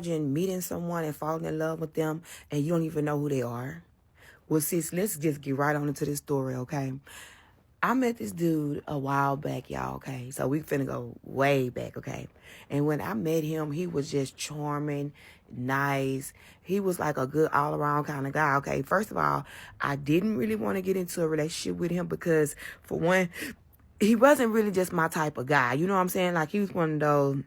imagine meeting someone and falling in love with them and you don't even know who they are? Well, sis, let's just get right on into this story, okay? I met this dude a while back, y'all, okay? So we finna go way back, okay? And when I met him, he was just charming, nice. He was like a good all-around kind of guy, okay? First of all, I didn't really want to get into a relationship with him because, for one, he wasn't really just my type of guy. You know what I'm saying? Like, he was one of those...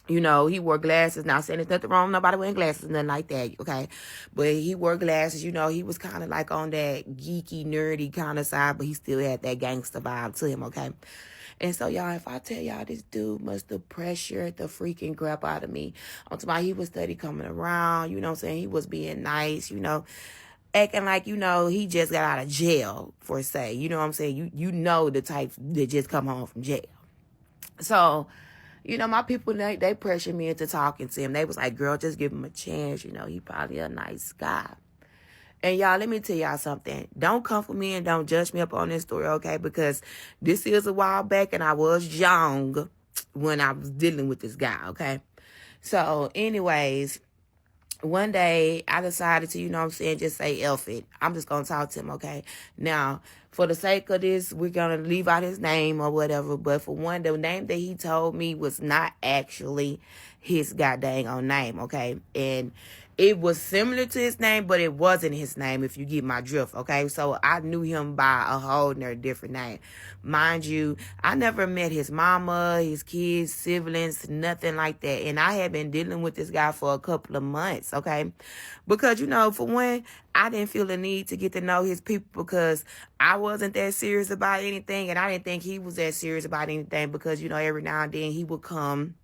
he wore glasses. Not saying there's nothing wrong with nobody wearing glasses, nothing like that, okay? But he wore glasses, he was kind of like on that geeky, nerdy kind of side, but he still had that gangster vibe to him, okay? And so, y'all, if I tell y'all this dude must have pressured the freaking crap out of me. On top of he was steady coming around, you know what I'm saying? He was being nice, acting like, he just got out of jail, for say. You know what I'm saying? You know the type that just come home from jail. So... my people, they pressured me into talking to him. They was like, girl, just give him a chance. He probably a nice guy. And y'all, let me tell y'all something. Don't come for me and don't judge me up on this story, okay? Because this is a while back and I was young when I was dealing with this guy, okay? So, anyways, one day I decided to, just say F it. I'm just going to talk to him, okay? Now, for the sake of this, we're going to leave out his name or whatever. But for one, the name that he told me was not actually his goddamn own name, okay? And it was similar to his name, but it wasn't his name, if you get my drift, okay? So I knew him by a whole different name. Mind you, I never met his mama, his kids, siblings, nothing like that. And I had been dealing with this guy for a couple of months, okay? Because, for one, I didn't feel the need to get to know his people because I wasn't that serious about anything. And I didn't think he was that serious about anything because, every now and then he would come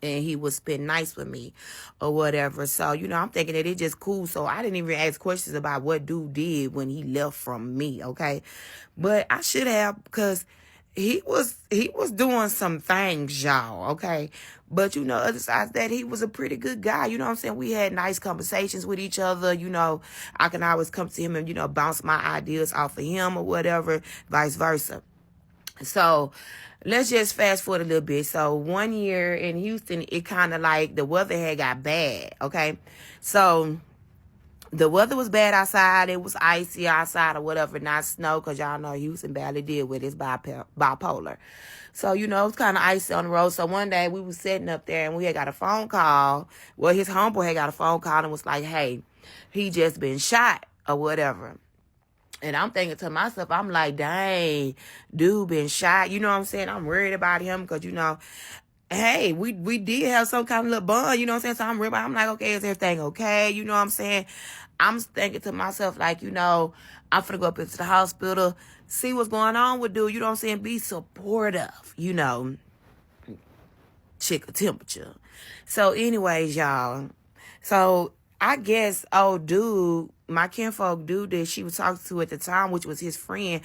and he would spend nights with me or whatever. So, I'm thinking that it's just cool. So I didn't even ask questions about what dude did when he left from me, okay? But I should have, because he was doing some things, y'all, okay? But, other sides that, he was a pretty good guy. You know what I'm saying? We had nice conversations with each other. I can always come to him and, bounce my ideas off of him or whatever, vice versa. So let's just fast forward a little bit. So one year in Houston, it kind of like the weather had got bad, okay? So the weather was bad outside. It was icy outside or whatever, not snow, because y'all know Houston barely deal with it. It's bipolar. So, it was kind of icy on the road. So one day we was sitting up there and we had got a phone call. Well, his homeboy had got a phone call and was like, hey, he just been shot or whatever. And I'm thinking to myself, I'm like, dang, dude been shot. You know what I'm saying? I'm worried about him because, hey, we did have some kind of little bond, you know what I'm saying? So I'm worried about, I'm like, okay, is everything okay? You know what I'm saying? I'm thinking to myself, like, I'm finna go up into the hospital, see what's going on with dude, you know what I'm saying? Be supportive, check the temperature. So anyways, y'all, so I guess dude, my kinfolk dude that she was talking to at the time, which was his friend,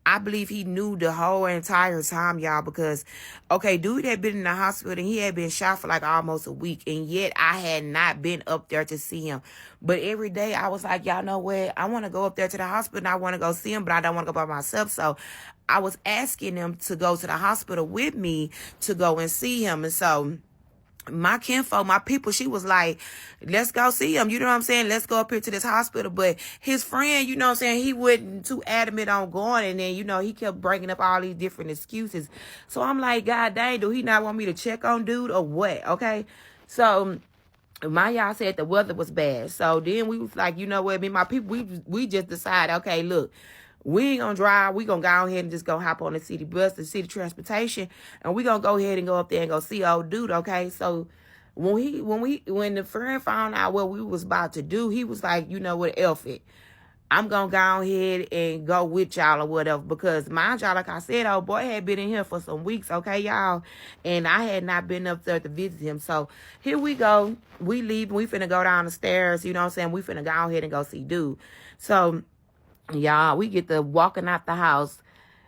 I believe he knew the whole entire time, y'all, because, okay, dude had been in the hospital and he had been shot for like almost a week, and yet I had not been up there to see him. But every day I was like, y'all know what? I want to go up there to the hospital and I want to go see him, but I don't want to go by myself. So I was asking him to go to the hospital with me to go and see him. And so my kinfolk, my people, she was like, let's go see him. You know what I'm saying? Let's go up here to this hospital. But his friend, you know what I'm saying, he wasn't too adamant on going. And then, he kept bringing up all these different excuses. So I'm like, God dang, do he not want me to check on dude or what? Okay. So my y'all said the weather was bad. So then we was like, you know what, me and my people, we just decided, okay, look, we ain't gonna drive. We gonna go ahead and just go hop on the city bus, the city transportation, and we gonna go ahead and go up there and go see old dude. Okay, so when the friend found out what we was about to do, he was like, you know what, F it. I'm gonna go ahead and go with y'all or whatever, because mind y'all, like I said, old boy had been in here for some weeks, okay, y'all, and I had not been up there to visit him. So here we go. We leave. We finna go down the stairs. You know what I'm saying? We finna go ahead and go see dude. So y'all, we get to walking out the house.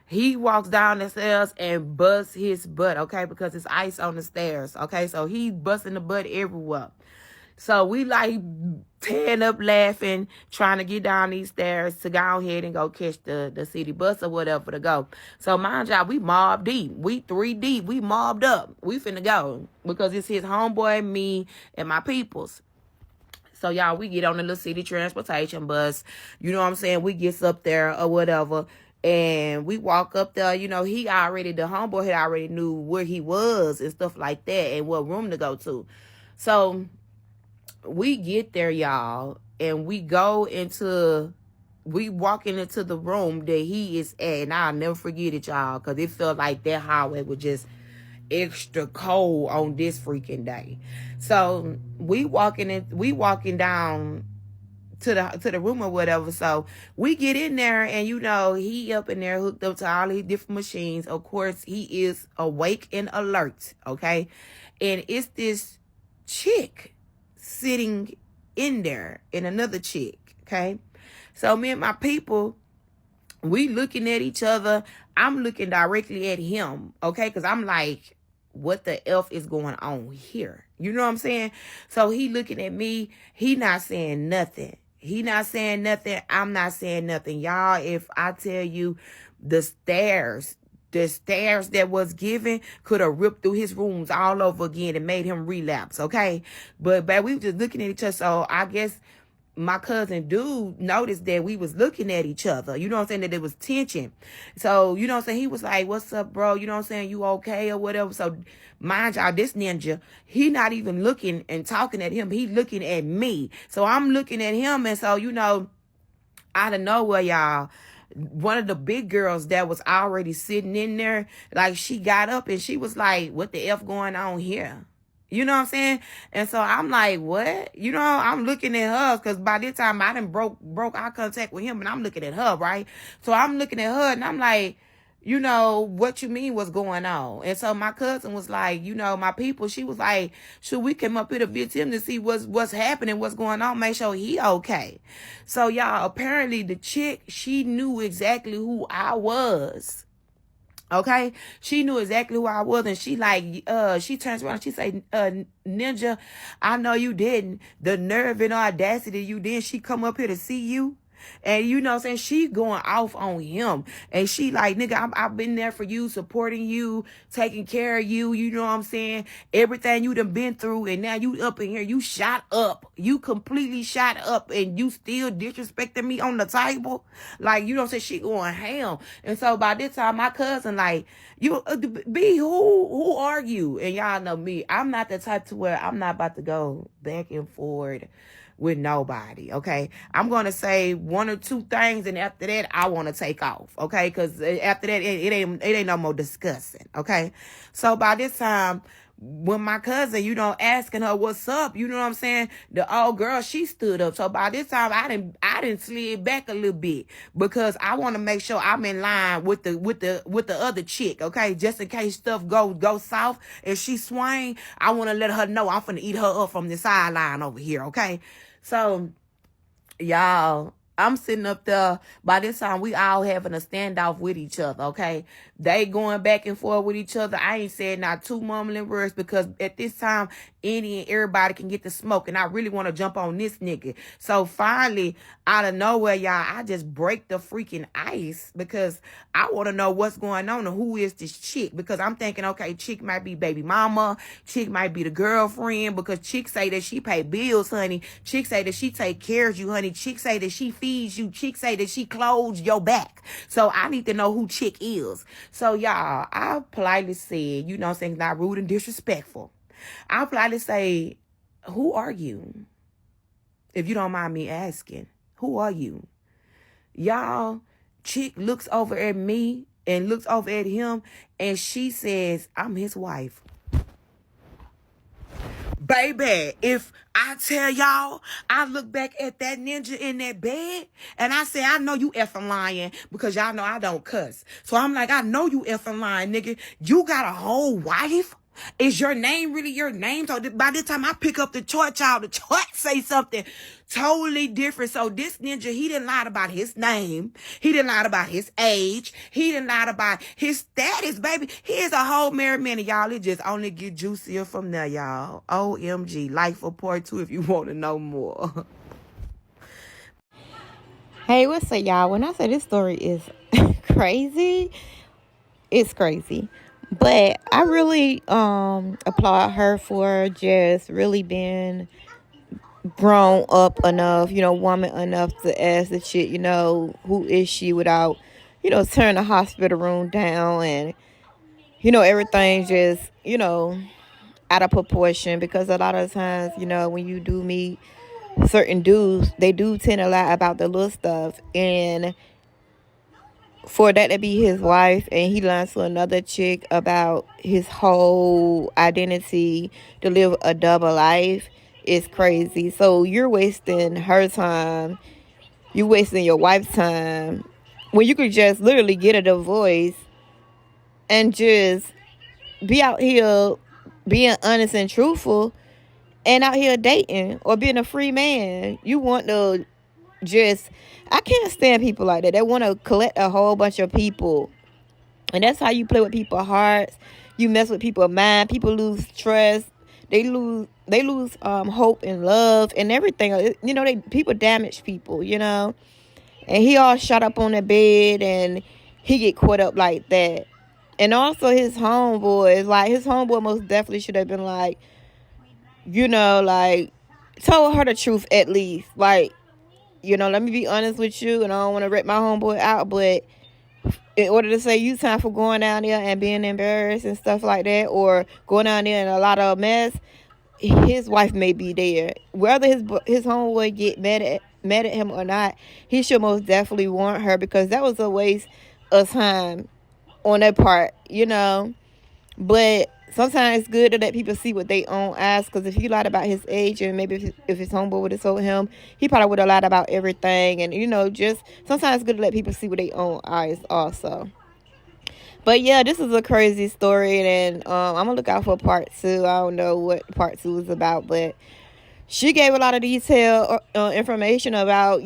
He walks down the stairs and busts his butt, okay, because it's ice on the stairs, okay? So he busting the butt everywhere. So we like tearing up laughing, trying to get down these stairs to go ahead and go catch the city bus or whatever to go. So mind y'all, we mob deep. We 3 deep. We mobbed up. We finna go. Because it's his homeboy, me, and my peoples. So y'all, we get on the little city transportation bus. You know what I'm saying? We gets up there or whatever. And we walk up there, you know, the homeboy had already knew where he was and stuff like that and what room to go to. So we get there, y'all, and we walking into the room that he is at. And I'll never forget it, y'all, because it felt like that hallway was just extra cold on this freaking day. So we walking down to the room or whatever. So we get in there, and you know, he up in there hooked up to all these different machines. Of course, he is awake and alert, okay? And it's this chick sitting in there, and another chick, okay? So me and my people, we looking at each other. I'm looking directly at him, okay? Because I'm like, what the F is going on here? You know what I'm saying? So he looking at me. He not saying nothing. He not saying nothing. I'm not saying nothing. Y'all, if I tell you the stairs that was given could have ripped through his rooms all over again and made him relapse, okay? But we were just looking at each other. So I guess my cousin dude noticed that we was looking at each other. You know what I'm saying? That there was tension. So, you know what I'm saying? He was like, what's up, bro? You know what I'm saying? You okay or whatever? So, mind y'all, this ninja, he not even looking and talking at him. He looking at me. So, I'm looking at him. And so, you know, out of nowhere, y'all, one of the big girls that was already sitting in there, like, she got up and she was like, what the F going on here? You know what I'm saying? And so I'm like, what? You know, I'm looking at her because by this time I done broke eye contact with him, and I'm looking at her, right? So I'm looking at her and I'm like, you know, what you mean what's going on? And so my cousin was like, you know, my people, she was like, should we come up here to visit him to see what's happening, what's going on, make sure he okay. So y'all, apparently the chick, she knew exactly who I was. Okay, she knew exactly who I was, and she like, she turns around, she say, Ninja, I know you didn't. The nerve and audacity you did. She come up here to see you. And you know what I'm saying? She going off on him. And she like, nigga, I've been there for you, supporting you, taking care of you. You know what I'm saying? Everything you done been through. And now you up in here. You shot up. You completely shot up. And you still disrespecting me on the table. Like, you know what I'm saying? She going ham. And so by this time, my cousin like, you, B, who are you? And y'all know me. I'm not the type to where I'm not about to go back and forth with nobody, okay? I'm going to say 1 or 2 things, and after that, I want to take off, okay? Because after that, it ain't no more discussing, okay? So by this time, when my cousin, you know, asking her what's up, you know what I'm saying? The old girl, she stood up. So by this time, I didn't slid back a little bit because I want to make sure I'm in line with the other chick, okay? Just in case stuff go south and she swing, I want to let her know I'm finna eat her up from the sideline over here, okay? So, y'all, I'm sitting up there. By this time, we all having a standoff with each other, okay? They going back and forth with each other. I ain't said not 2 mumbling words because at this time, any and everybody can get the smoke. And I really want to jump on this nigga. So finally, out of nowhere, y'all, I just break the freaking ice because I want to know what's going on and who is this chick. Because I'm thinking, okay, chick might be baby mama. Chick might be the girlfriend because chick say that she pay bills, honey. Chick say that she take care of you, honey. Chick say that she feeds you. Chick say that she clothes your back. So I need to know who chick is. So, y'all, I politely said, you know what I'm saying, not rude and disrespectful. I politely say, who are you? If you don't mind me asking, who are you? Y'all, chick looks over at me and looks over at him, and she says, I'm his wife. Baby, if I tell y'all, I look back at that ninja in that bed and I say, I know you effing lying because y'all know I don't cuss. So I'm like, I know you effing lying, nigga. You got a whole wife? Is your name really your name? So by the time I pick up the chart, y'all, the chart say something totally different. So this ninja, he didn't lie about his name. He didn't lie about his age. He didn't lie about his status, baby. He is a whole married man, y'all. It just only get juicier from there, y'all. OMG. Life for part 2 if you want to know more. Hey, what's up, y'all? When I say this story is crazy, it's crazy. But I really applaud her for just really being grown up enough, woman enough to ask the shit, who is she without, turning the hospital room down and, everything just, out of proportion. Because a lot of times, when you do meet certain dudes, they do tend to lie about the little stuff. And for that to be his wife and he lies to another chick about his whole identity to live a double life is crazy. So you're wasting her time, you wasting your wife's time when you could just literally get a divorce and just be out here being honest and truthful and out here dating or being a free man. You want to just, I can't stand people like that. They want to collect a whole bunch of people. And that's how you play with people's hearts. You mess with people's mind. People lose trust. They lose hope and love and everything. People damage people, And he all shot up on the bed and he get caught up like that. And also his homeboy most definitely should have been told her the truth at least. Let me be honest with you, and I don't want to rip my homeboy out, but in order to say you time for going down there and being embarrassed and stuff like that, or going down there in a lot of mess, his wife may be there. Whether his homeboy get mad at him or not, he should most definitely warn her, because that was a waste of time on their part, But sometimes it's good to let people see what they own eyes, because if he lied about his age, and maybe if his homeboy would have told him, he probably would have lied about everything. And, just sometimes it's good to let people see what they own eyes also. But yeah, this is a crazy story, and I'm going to look out for part 2. I don't know what part 2 is about, but she gave a lot of detailed information about,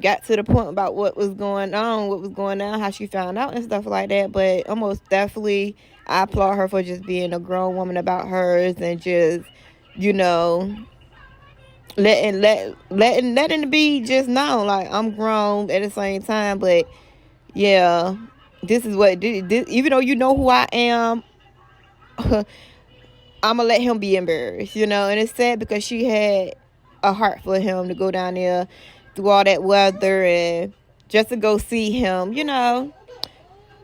got to the point about what was going on, how she found out and stuff like that. But almost definitely, I applaud her for just being a grown woman about hers and just, letting it be just known. Like, I'm grown at the same time, but yeah, this is what, even though you know who I am, I'm going to let him be embarrassed, And it's sad because she had a heart for him to go down there through all that weather and just to go see him,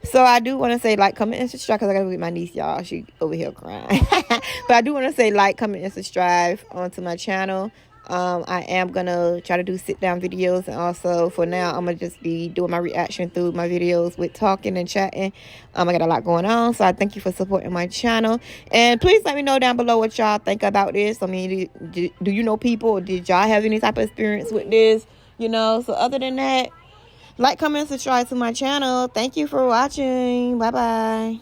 So I do want to say, comment, and subscribe, because I got to go get my niece, y'all. She over here crying. But I do want to say, comment, and subscribe onto my channel. I am going to try to do sit-down videos. And also, for now, I'm going to just be doing my reaction through my videos with talking and chatting. I got a lot going on. So I thank you for supporting my channel. And please let me know down below what y'all think about this. I mean, do you know people? Or did y'all have any type of experience with this? So other than that, comment, subscribe to my channel. Thank you for watching. Bye-bye.